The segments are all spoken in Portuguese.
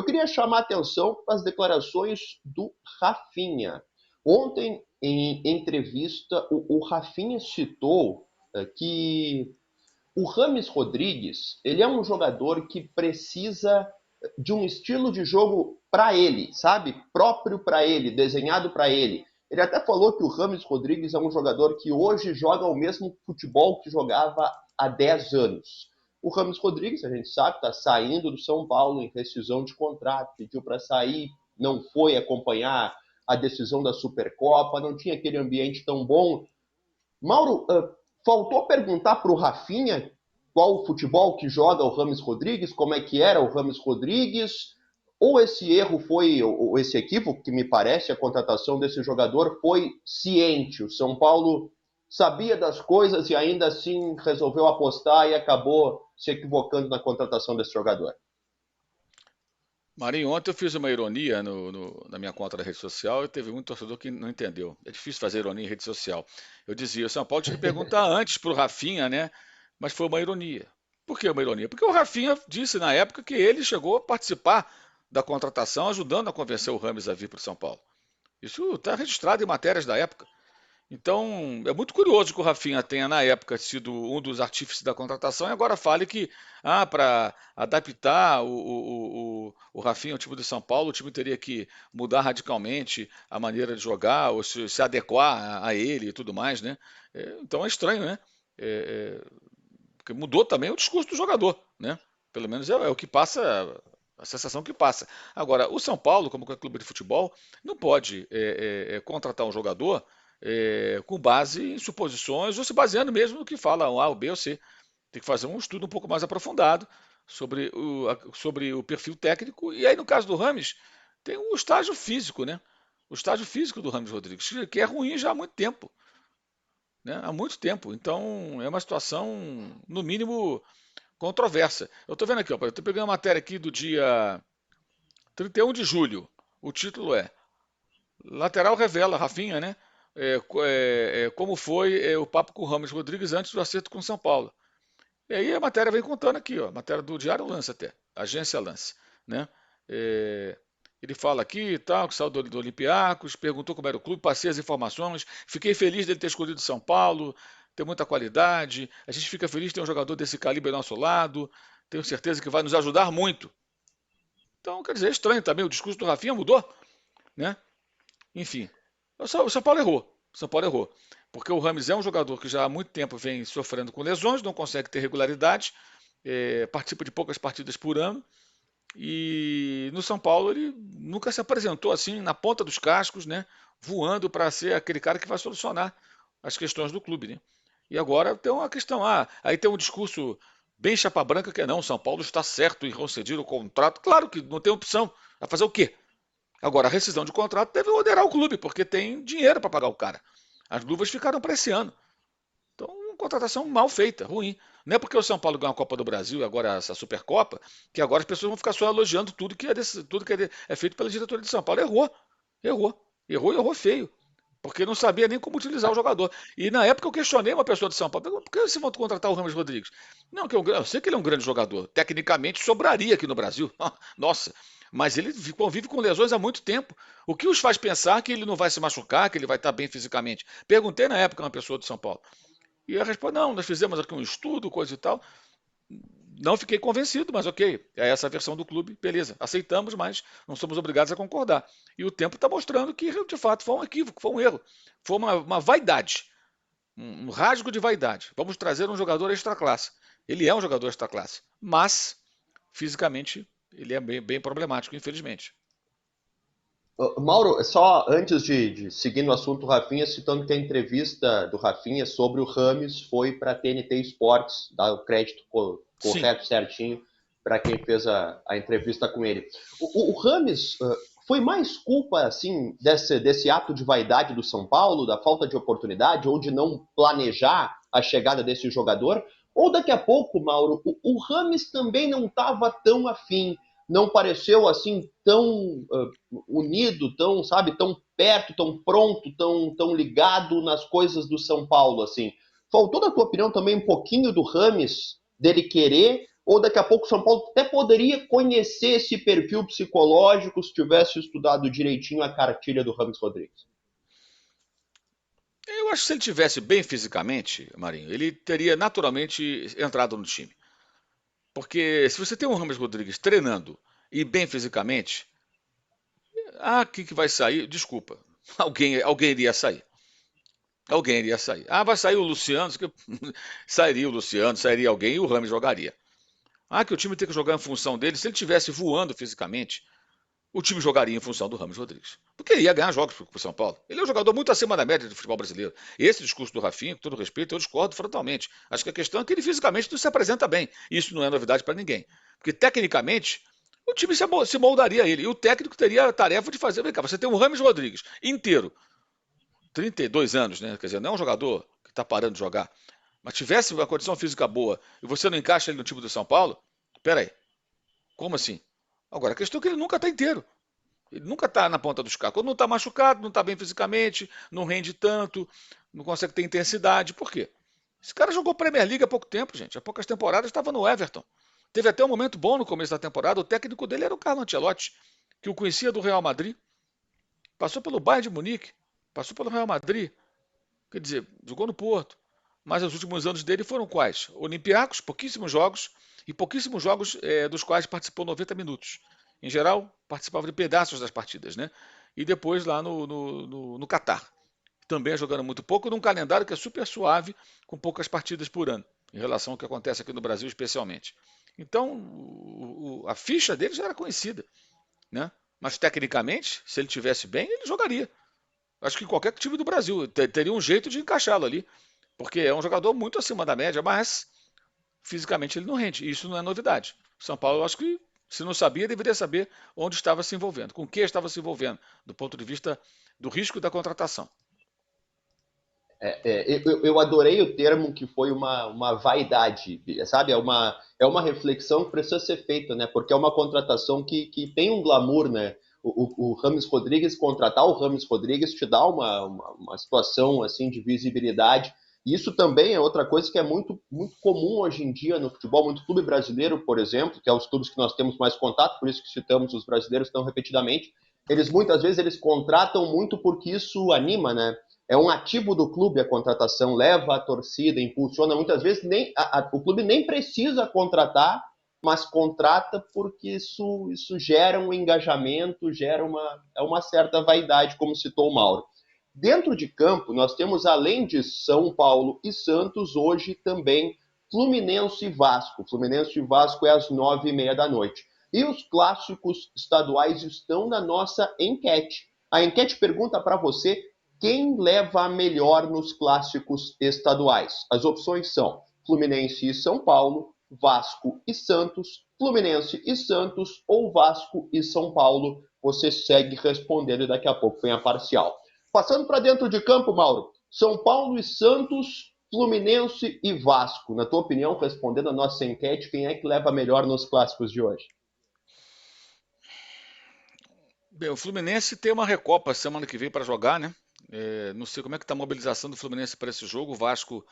queria chamar a atenção para as declarações do Rafinha. Ontem, em entrevista, o Rafinha citou que o Rames Rodrigues, ele é um jogador que precisa de um estilo de jogo para ele, sabe? Próprio para ele, desenhado para ele. Ele até falou que o Rames Rodrigues é um jogador que hoje joga o mesmo futebol que jogava há 10 anos. O Rames Rodrigues, a gente sabe, está saindo do São Paulo em rescisão de contrato, pediu para sair, não foi acompanhar a decisão da Supercopa, não tinha aquele ambiente tão bom. Mauro, faltou perguntar para o Rafinha qual o futebol que joga o Rames Rodrigues, como é que era o Rames Rodrigues, ou esse erro foi, ou esse equívoco, que me parece, a contratação desse jogador foi ciente. O São Paulo sabia das coisas e ainda assim resolveu apostar e acabou se equivocando na contratação desse jogador. Marinho, ontem eu fiz uma ironia na minha conta da rede social e teve muito torcedor que não entendeu. É difícil fazer ironia em rede social. Eu dizia, o São Paulo tinha que perguntar antes para o Rafinha, né? Mas foi uma ironia. Por que uma ironia? Porque o Rafinha disse na época que ele chegou a participar da contratação, ajudando a convencer o Rames a vir para o São Paulo. Isso está registrado em matérias da época. Então, é muito curioso que o Rafinha tenha, na época, sido um dos artífices da contratação e agora fale que, para adaptar o Rafinha ao time do São Paulo, o time teria que mudar radicalmente a maneira de jogar ou se adequar a ele e tudo mais, né? Então é estranho, né? Porque mudou também o discurso do jogador, né? Pelo menos é o que passa, a sensação que passa. Agora, o São Paulo, como qualquer clube de futebol, não pode contratar um jogador com base em suposições ou se baseando mesmo no que fala um A, o B ou C. Tem que fazer um estudo um pouco mais aprofundado sobre o perfil técnico. E aí, no caso do Rames, tem o estágio físico, né? O estágio físico do Rames Rodrigues, que é ruim já há muito tempo. Né? Há muito tempo. Então, é uma situação, no mínimo, controversa. Eu estou vendo aqui, ó, eu estou pegando a matéria aqui do dia 31 de julho. O título é Lateral revela, Rafinha, né? Como foi o papo com o Rames Rodrigues antes do acerto com o São Paulo. E aí a matéria vem contando aqui, ó, matéria do Diário Lance até, agência Lance, né? É, ele fala aqui e tal, que saiu do Olympiacos, perguntou como era o clube, passei as informações, fiquei feliz dele ter escolhido São Paulo, tem muita qualidade, a gente fica feliz de ter um jogador desse calibre ao nosso lado, tenho certeza que vai nos ajudar muito. Então, quer dizer, é estranho também, o discurso do Rafinha mudou, né? Enfim, o São Paulo errou. O São Paulo errou. Porque o Rames é um jogador que já há muito tempo vem sofrendo com lesões, não consegue ter regularidade, participa de poucas partidas por ano. E no São Paulo ele nunca se apresentou assim na ponta dos cascos, né? Voando para ser aquele cara que vai solucionar as questões do clube, né? E agora tem uma questão, aí tem um discurso bem chapa branca que é não, São Paulo está certo em conceder o contrato. Claro que não tem opção. Vai fazer o quê? Agora, a rescisão de contrato deve onerar o clube, porque tem dinheiro para pagar o cara. As luvas ficaram para esse ano. Então, uma contratação mal feita, ruim. Não é porque o São Paulo ganhou a Copa do Brasil e agora essa Supercopa, que agora as pessoas vão ficar só elogiando tudo que é feito pela diretoria de São Paulo. Errou. Errou. Errou e errou feio. Porque não sabia nem como utilizar o jogador. E na época eu questionei uma pessoa de São Paulo. Por que vocês vão contratar o Ramos Rodrigues? Não, que eu sei que ele é um grande jogador. Tecnicamente sobraria aqui no Brasil. Nossa. Mas ele convive com lesões há muito tempo. O que os faz pensar que ele não vai se machucar, que ele vai estar bem fisicamente? Perguntei na época a uma pessoa de São Paulo. E a resposta, não, nós fizemos aqui um estudo, coisa e tal. Não fiquei convencido, mas ok, é essa a versão do clube, beleza, aceitamos, mas não somos obrigados a concordar. E o tempo está mostrando que, de fato, foi um equívoco, foi um erro, foi uma vaidade, um rasgo de vaidade. Vamos trazer um jogador extra classe. Ele é um jogador extra classe, mas fisicamente ele é bem problemático, infelizmente. Mauro, só antes de seguir no assunto do Rafinha, citando que a entrevista do Rafinha sobre o Rames foi para a TNT Esportes, dá o crédito Sim, correto, certinho, para quem fez a entrevista com ele. O Rames foi mais culpa assim desse ato de vaidade do São Paulo, da falta de oportunidade ou de não planejar a chegada desse jogador? Ou daqui a pouco, Mauro, o Rames também não estava tão afim, não pareceu assim tão unido, tão, sabe, tão perto, tão pronto, tão ligado nas coisas do São Paulo, assim. Faltou, na tua opinião, também um pouquinho do Rames, dele querer, ou daqui a pouco o São Paulo até poderia conhecer esse perfil psicológico se tivesse estudado direitinho a cartilha do Rames Rodrigues? Eu acho que se ele tivesse bem fisicamente, Marinho, ele teria naturalmente entrado no time. Porque se você tem um Rames Rodrigues treinando e bem fisicamente, quem que vai sair? Desculpa, alguém iria sair. Alguém iria sair. Vai sair o Luciano, sairia o Luciano, sairia alguém e o Rames jogaria. Que o time tem que jogar em função dele. Se ele tivesse voando fisicamente, o time jogaria em função do Rames Rodrigues. Porque ele ia ganhar jogos para o São Paulo. Ele é um jogador muito acima da média do futebol brasileiro. Esse discurso do Rafinha, com todo respeito, eu discordo frontalmente. Acho que a questão é que ele fisicamente não se apresenta bem. Isso não é novidade para ninguém. Porque tecnicamente, o time se moldaria a ele. E o técnico teria a tarefa de fazer. Vem cá, você tem um Rames Rodrigues inteiro, 32 anos, né? Quer dizer, não é um jogador que está parando de jogar. Mas tivesse uma condição física boa e você não encaixa ele no time do São Paulo, peraí, como assim? Agora, a questão é que ele nunca está inteiro. Ele nunca está na ponta dos carros. Quando não está machucado, não está bem fisicamente, não rende tanto, não consegue ter intensidade. Por quê? Esse cara jogou Premier League há pouco tempo, gente. Há poucas temporadas estava no Everton. Teve até um momento bom no começo da temporada. O técnico dele era o Carlo Ancelotti, que o conhecia do Real Madrid. Passou pelo Bayern de Munique, passou pelo Real Madrid. Quer dizer, jogou no Porto. Mas os últimos anos dele foram quais? Olympiacos, pouquíssimos jogos, e pouquíssimos jogos dos quais participou 90 minutos. Em geral, participava de pedaços das partidas, né? E depois lá no Catar. Também jogando muito pouco, num calendário que é super suave, com poucas partidas por ano, em relação ao que acontece aqui no Brasil, especialmente. Então, a ficha dele já era conhecida, né? Mas tecnicamente, se ele tivesse bem, ele jogaria. Acho que qualquer time do Brasil teria um jeito de encaixá-lo ali, porque é um jogador muito acima da média, mas fisicamente ele não rende. E isso não é novidade. O São Paulo, eu acho que, se não sabia, deveria saber onde estava se envolvendo, com que estava se envolvendo, do ponto de vista do risco da contratação. Eu adorei o termo que foi uma vaidade, sabe? É uma reflexão que precisa ser feita, né? Porque é uma contratação que tem um glamour, né? O Rames Rodrigues, contratar o Rames Rodrigues te dá uma situação assim de visibilidade. E isso também é outra coisa que é muito, muito comum hoje em dia no futebol, muito clube brasileiro, por exemplo, que é os clubes que nós temos mais contato, por isso que citamos os brasileiros tão repetidamente. Muitas vezes eles contratam muito porque isso anima, né? É um ativo do clube a contratação, leva a torcida, impulsiona. Muitas vezes o clube nem precisa contratar, mas contrata porque isso gera um engajamento, gera uma certa vaidade, como citou o Mauro. Dentro de campo, nós temos, além de São Paulo e Santos, hoje também Fluminense e Vasco. Fluminense e Vasco é às 9h30 da noite. E os clássicos estaduais estão na nossa enquete. A enquete pergunta para você quem leva a melhor nos clássicos estaduais. As opções são Fluminense e São Paulo, Vasco e Santos, Fluminense e Santos ou Vasco e São Paulo. Você segue respondendo e daqui a pouco vem a parcial. Passando para dentro de campo, Mauro, São Paulo e Santos, Fluminense e Vasco. Na tua opinião, respondendo a nossa enquete, quem é que leva melhor nos clássicos de hoje? Bem, o Fluminense tem uma Recopa semana que vem para jogar, né? Não sei como é que está a mobilização do Fluminense para esse jogo. O Vasco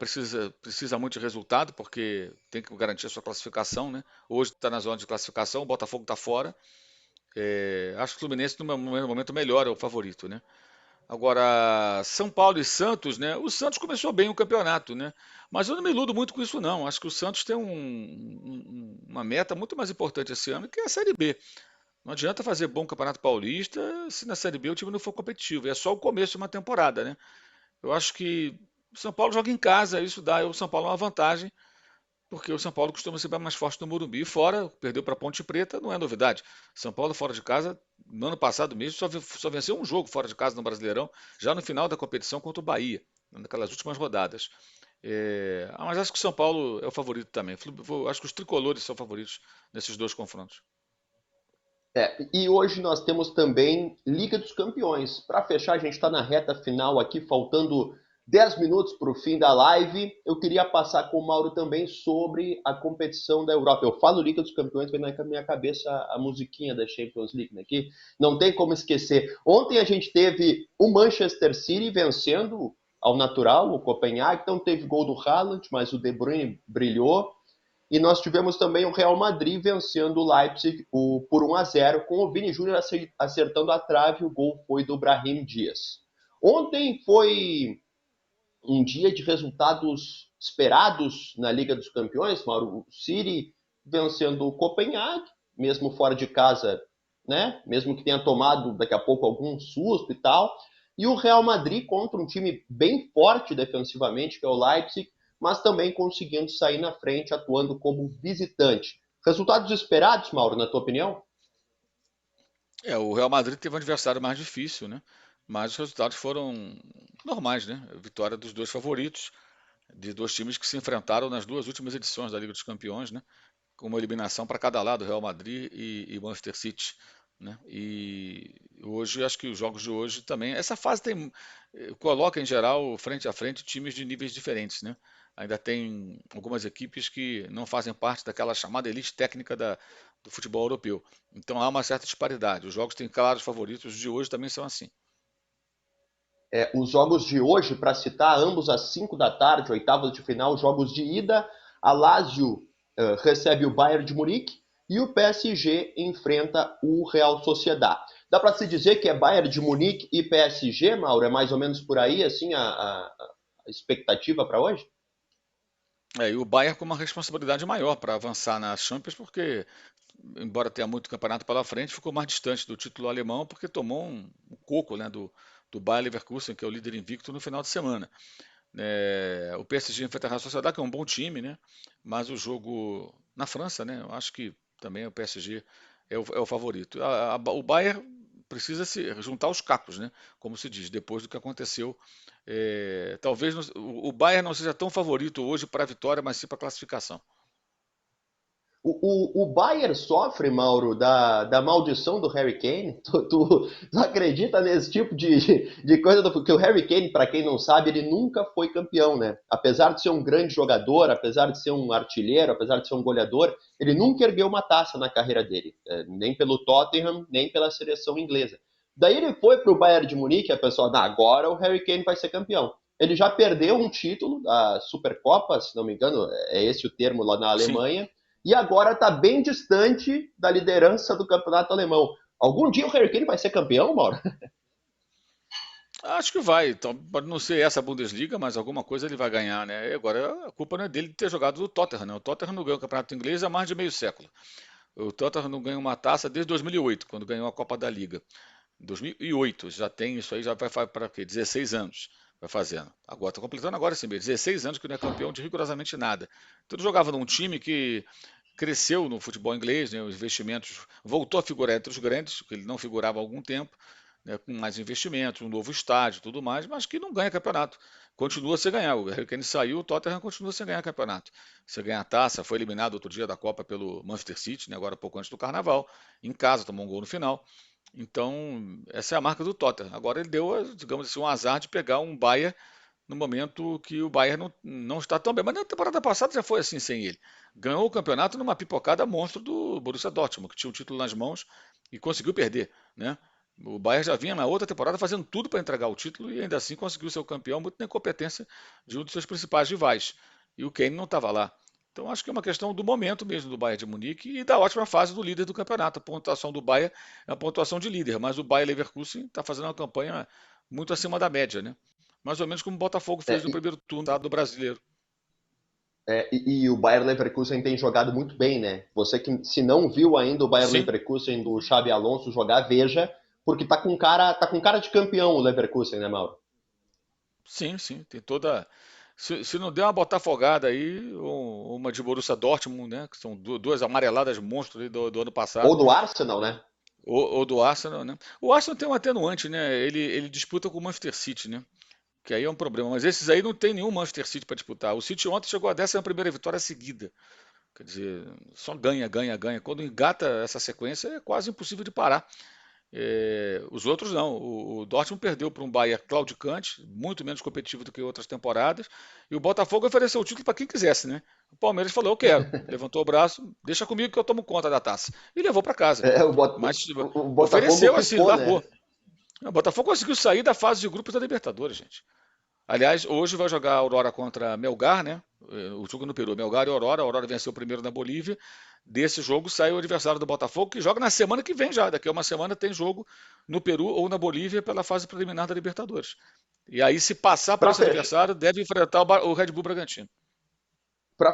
precisa muito de resultado, porque tem que garantir a sua classificação, né? Hoje está na zona de classificação, o Botafogo está fora. Acho que o Fluminense, no momento melhor, é o favorito, né? Agora, São Paulo e Santos, né? O Santos começou bem o campeonato, né? Mas eu não me iludo muito com isso, não. Acho que o Santos tem uma meta muito mais importante esse ano, que é a Série B. Não adianta fazer bom Campeonato Paulista se na Série B o time não for competitivo. É só o começo de uma temporada, né? Eu acho que o São Paulo joga em casa, isso dá ao São Paulo uma vantagem, porque o São Paulo costuma ser mais forte no Morumbi. E fora, perdeu para a Ponte Preta, não é novidade. São Paulo fora de casa, no ano passado mesmo, só venceu um jogo fora de casa no Brasileirão, já no final da competição contra o Bahia, naquelas últimas rodadas. Mas acho que o São Paulo é o favorito também. Acho que os tricolores são favoritos nesses dois confrontos. E hoje nós temos também Liga dos Campeões. Para fechar, a gente está na reta final aqui, faltando 10 minutos para o fim da live. Eu queria passar com o Mauro também sobre a competição da Europa. Eu falo Liga dos Campeões, vem na minha cabeça a musiquinha da Champions League, né? Que não tem como esquecer. Ontem a gente teve o Manchester City vencendo ao natural, o Copenhague. Então teve gol do Haaland, mas o De Bruyne brilhou. E nós tivemos também o Real Madrid vencendo o Leipzig por 1-0, com o Vini Júnior acertando a trave. O gol foi do Brahim Dias. Ontem foi um dia de resultados esperados na Liga dos Campeões, Mauro. O City vencendo o Copenhague, mesmo fora de casa, né? Mesmo que tenha tomado daqui a pouco algum susto e tal. E o Real Madrid contra um time bem forte defensivamente, que é o Leipzig, mas também conseguindo sair na frente, atuando como visitante. Resultados esperados, Mauro, na tua opinião? O Real Madrid teve um adversário mais difícil, né? Mas os resultados foram normais, né? Vitória dos dois favoritos, de dois times que se enfrentaram nas duas últimas edições da Liga dos Campeões, né? Com uma eliminação para cada lado, Real Madrid e Manchester City, né? E hoje, acho que os jogos de hoje também. Essa fase coloca em geral frente a frente times de níveis diferentes, né? Ainda tem algumas equipes que não fazem parte daquela chamada elite técnica do futebol europeu. Então há uma certa disparidade. Os jogos têm claros favoritos, os de hoje também são assim. Os jogos de hoje, para citar, ambos às 5 da tarde, oitavas de final, jogos de ida, a Lazio recebe o Bayern de Munique e o PSG enfrenta o Real Sociedad. Dá para se dizer que é Bayern de Munique e PSG, Mauro? É mais ou menos por aí, assim, a expectativa para hoje? E o Bayern com uma responsabilidade maior para avançar na Champions, porque, embora tenha muito campeonato pela frente, ficou mais distante do título alemão, porque tomou um coco, né, do Bayer Leverkusen, que é o líder invicto, no final de semana. O PSG enfrenta a Real Sociedad, que é um bom time, né? Mas o jogo na França, né? Eu acho que também o PSG é o favorito. O Bayern precisa se juntar os cacos, né? Como se diz, depois do que aconteceu. Talvez o Bayern não seja tão favorito hoje para a vitória, mas sim para a classificação. O Bayern sofre, Mauro, da maldição do Harry Kane? Tu acredita nesse tipo de coisa? Porque o Harry Kane, para quem não sabe, ele nunca foi campeão, né? Apesar de ser um grande jogador, apesar de ser um artilheiro, apesar de ser um goleador, ele nunca ergueu uma taça na carreira dele. Nem pelo Tottenham, nem pela seleção inglesa. Daí ele foi para o Bayern de Munique e a pessoa, agora o Harry Kane vai ser campeão. Ele já perdeu um título, a Supercopa, se não me engano, é esse o termo lá na Sim. Alemanha, e agora está bem distante da liderança do campeonato alemão. Algum dia o Harry Kane vai ser campeão, Mauro? Acho que vai. Então, pode não ser essa Bundesliga, mas alguma coisa ele vai ganhar, né? E agora a culpa não é dele de ter jogado no Tottenham, né? O Tottenham não ganhou o Campeonato Inglês há mais de meio século. O Tottenham não ganha uma taça desde 2008, quando ganhou a Copa da Liga. 2008, já tem isso aí, já vai para quê? 16 anos vai fazendo. Agora, está completando agora esse mês, 16 anos que não é campeão de rigorosamente nada. Então ele jogava num time que cresceu no futebol inglês, né, os investimentos, voltou a figurar entre os grandes, que ele não figurava há algum tempo, né, com mais investimentos, um novo estádio, tudo mais, mas que não ganha campeonato. Continua sem ganhar. O Harry Kane saiu, o Tottenham continua sem ganhar campeonato. Você ganha a taça, foi eliminado outro dia da Copa pelo Manchester City, né, agora pouco antes do Carnaval, em casa, tomou um gol no final. Então, essa é a marca do Tottenham. Agora ele deu, digamos assim, um azar de pegar um Bayern no momento que o Bayern não está tão bem. Mas na temporada passada já foi assim sem ele. Ganhou o campeonato numa pipocada monstro do Borussia Dortmund, que tinha o título nas mãos e conseguiu perder, né? O Bayern já vinha na outra temporada fazendo tudo para entregar o título e ainda assim conseguiu ser o campeão, muito na incompetência de um dos seus principais rivais. E o Kane não estava lá. Então acho que é uma questão do momento mesmo do Bayern de Munique e da ótima fase do líder do campeonato. A pontuação do Bayern é uma pontuação de líder, mas o Bayern Leverkusen está fazendo uma campanha muito acima da média, né? Mais ou menos como o Botafogo É, fez no primeiro turno do brasileiro. e o Bayer Leverkusen tem jogado muito bem, né? Você que se não viu ainda o Bayer Sim, Leverkusen do Xabi Alonso jogar, veja, porque tá com cara de campeão o Leverkusen, né, Mauro? sim, sim. Tem toda. Se não der uma botafogada aí, ou uma de Borussia Dortmund, né? Que são duas amareladas monstros aí do ano Ou passado, do Arsenal, né? ou do Arsenal, né? O Arsenal tem um atenuante, né? Ele disputa com o Manchester City, né? Que aí é um problema. Mas esses aí não tem nenhum Manchester City para disputar. O City ontem chegou a 11ª vitória seguida. Quer dizer, só ganha, ganha, ganha. Quando engata essa sequência, é quase impossível de parar. Os outros não. O Dortmund perdeu para um Bayern claudicante, muito menos competitivo do que outras temporadas. E o Botafogo ofereceu o título para quem quisesse, né? O Palmeiras falou: eu quero. Levantou o braço, deixa comigo que eu tomo conta da taça. E levou para casa. Mas O Botafogo ofereceu assim, rifou, né? largou. O Botafogo conseguiu sair da fase de grupos da Libertadores, gente. Aliás, hoje vai jogar a Aurora contra Melgar, né? O jogo no Peru, Melgar e Aurora. A Aurora venceu o primeiro na Bolívia. Desse jogo sai o adversário do Botafogo, que joga na semana que vem já. Daqui a uma semana tem jogo no Peru ou na Bolívia pela fase preliminar da Libertadores. E aí, se passar por Para esse adversário, deve enfrentar o Red Bull Bragantino.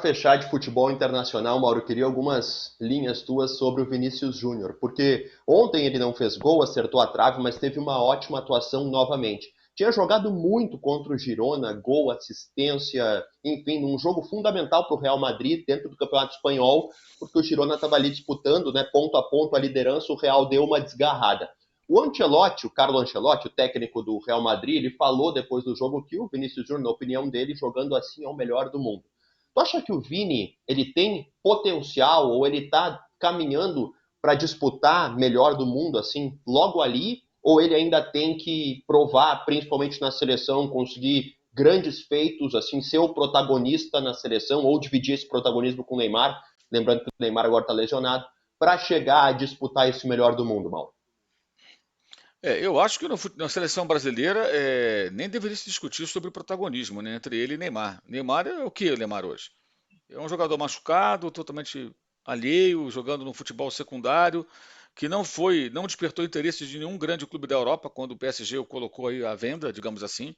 fechar de futebol internacional, Mauro, eu queria algumas linhas tuas sobre o Vinícius Júnior, porque ontem ele não fez gol, acertou a trave, mas teve uma ótima atuação novamente. Tinha jogado muito contra o Girona, gol, assistência, enfim, num jogo fundamental para o Real Madrid dentro do Campeonato Espanhol, porque o Girona estava ali disputando, né, ponto a ponto a liderança, o Real deu uma desgarrada. O Ancelotti, o Carlo Ancelotti, o técnico do Real Madrid, ele falou depois do jogo que o Vinícius Júnior, na opinião dele, jogando assim é o melhor do mundo. Tu acha que o Vini ele tem potencial ou ele está caminhando para disputar melhor do mundo assim logo ali? Ou ele ainda tem que provar, principalmente na seleção, conseguir grandes feitos, assim, ser o protagonista na seleção ou dividir esse protagonismo com o Neymar? Lembrando que o Neymar agora está lesionado, para chegar a disputar esse melhor do mundo, Mal. Eu acho que na seleção brasileira nem deveria se discutir sobre o protagonismo, né, entre ele e Neymar. Neymar é o que o Neymar hoje? É um jogador machucado, totalmente alheio, jogando no futebol secundário, que não despertou interesse de nenhum grande clube da Europa quando o PSG o colocou aí à venda, digamos assim.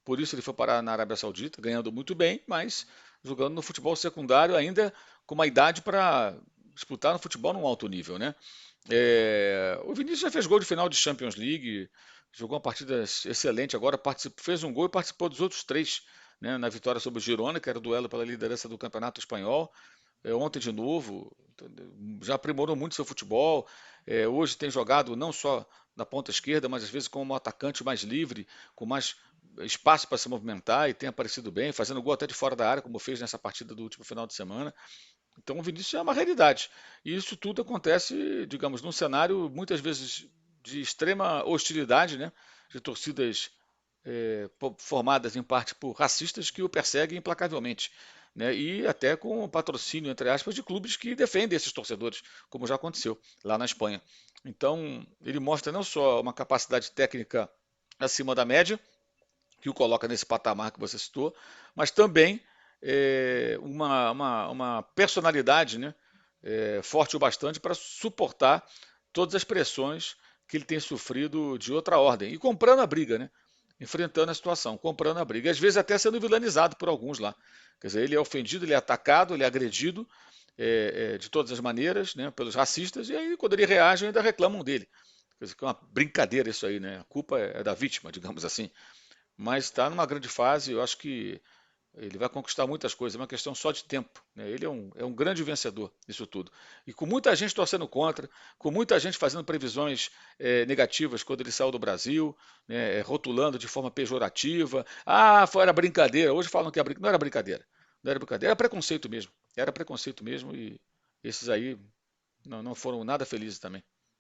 Por isso ele foi parar na Arábia Saudita, ganhando muito bem, mas jogando no futebol secundário ainda com uma idade para disputar no futebol num alto nível, né? O Vinícius já fez gol de final de Champions League, jogou uma partida excelente agora, fez um gol e participou dos outros três, né, na vitória sobre o Girona, que era o duelo pela liderança do Campeonato Espanhol. Ontem de novo, já aprimorou muito seu futebol. Hoje tem jogado não só na ponta esquerda, mas às vezes como um atacante mais livre, com mais espaço para se movimentar e tem aparecido bem, fazendo gol até de fora da área, como fez nessa partida do último final de semana. Então o Vinícius é uma realidade. E isso tudo acontece, digamos, num cenário muitas vezes de extrema hostilidade, né? De torcidas formadas em parte por racistas que o perseguem implacavelmente, né? E até com o patrocínio, entre aspas, de clubes que defendem esses torcedores, como já aconteceu lá na Espanha. Então, ele mostra não só uma capacidade técnica acima da média, que o coloca nesse patamar que você citou, mas também uma personalidade, né, forte o bastante para suportar todas as pressões que ele tem sofrido de outra ordem. E comprando a briga, né? Enfrentando a situação, comprando a briga. E às vezes até sendo vilanizado por alguns lá. Quer dizer, ele é ofendido, ele é atacado, ele é agredido de todas as maneiras, né, pelos racistas, e aí quando ele reage ainda reclamam dele. Quer dizer, que é uma brincadeira isso aí, né? A culpa é da vítima, digamos assim. Mas está numa grande fase, eu acho que ele vai conquistar muitas coisas, é uma questão só de tempo, né? Ele é um grande vencedor disso tudo. E com muita gente torcendo contra, com muita gente fazendo previsões negativas quando ele saiu do Brasil, né, rotulando de forma pejorativa. Ah, foi, era brincadeira. Hoje falam que não era brincadeira. Não era brincadeira, era preconceito mesmo. Era preconceito mesmo e esses aí não foram nada felizes também.